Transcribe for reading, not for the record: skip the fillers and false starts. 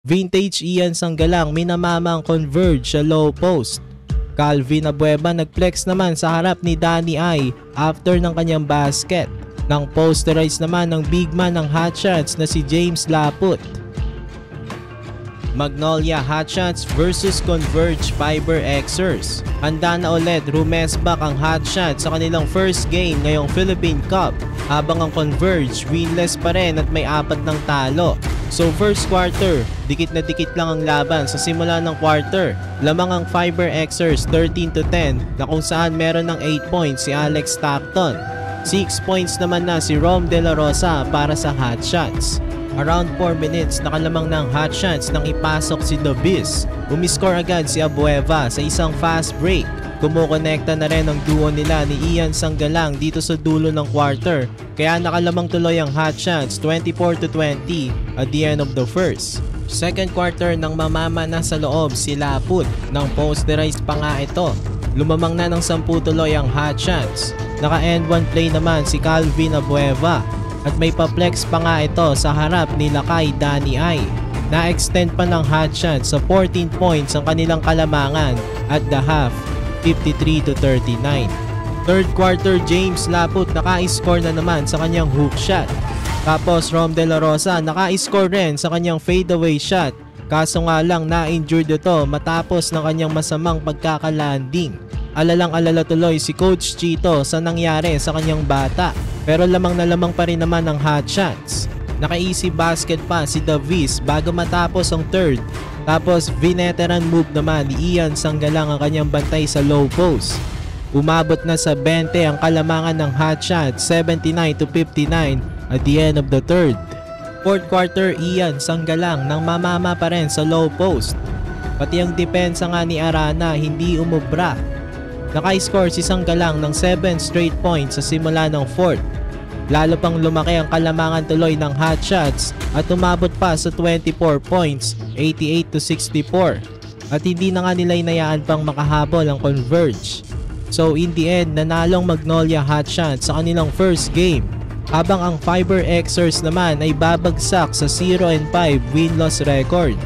Vintage Ian Sanggalang minamamang converge sa low post. Calvin Abueva nagflex naman sa harap ni Danny Ai after ng kanyang basket. Nang posterize naman ng big man ng hotshots na si James Laput. Magnolia Hotshots versus Converge Fiber Xers. Handa na ulit rumesbak ang Hotshots sa kanilang first game ngayong Philippine Cup, habang ang Converge winless pa rin at may 4 ng talo. So first quarter, dikit na dikit lang ang laban sa simula ng quarter. Lamang ang Fiber Xers 13-10 na kung saan meron ng 8 points si Alex Stockton. 6 points naman na si Rom De La Rosa para sa Hotshots. Around 4 minutes nakalamang ng hotshots nang ipasok si The Beast. Umiscore agad si Abueva sa isang fast break. Kumukonekta na rin ang duo nila ni Ian Sanggalang dito sa dulo ng quarter, kaya nakalamang tuloy ang hotshots 24-20 at the end of the first. Second quarter nang mamama na sa loob si Laput, nang posterize pa nga ito. Lumamang na ng 10 tuloy ang hotshots. Naka-end 1 play naman si Calvin Abueva. At may pa-flex pa nga ito sa harap ni Lakay Danny Ai. Na-extend pa ng hotshots sa 14 points ang kanilang kalamangan at the half, 53-39. Third quarter, James Laput naka-score na naman sa kanyang hook shot. Tapos Rom De La Rosa naka-score rin sa kanyang fadeaway shot. Kaso nga lang na-injured ito matapos ng kanyang masamang pagkakalanding. Alalang-alala tuloy si Coach Chito sa nangyari sa kanyang bata. Pero lamang na lamang pa rin naman ang hotshots. Naka-easy basket pa si Davis bago matapos ang third. Tapos veteran move naman ni Ian Sanggalang ang kanyang bantay sa low post. Umabot na sa 20 ang kalamangan ng hotshots, 79-59 at the end of the third. Fourth quarter, Ian Sanggalang nang mamama pa rin sa low post. Pati ang depensa nga ni Arana hindi umubra. Naka-score si Sanggalang ng 7 straight points sa simula ng fourth. Lalo pang lumaki ang kalamangan tuloy ng hotshots at umabot pa sa 24 points, 88-64. At hindi na nga nila inayaan pang makahabol ang Converge. So in the end, nanalong Magnolia Hotshots sa kanilang first game, habang ang Fiber Xers naman ay babagsak sa 0-5 win-loss record.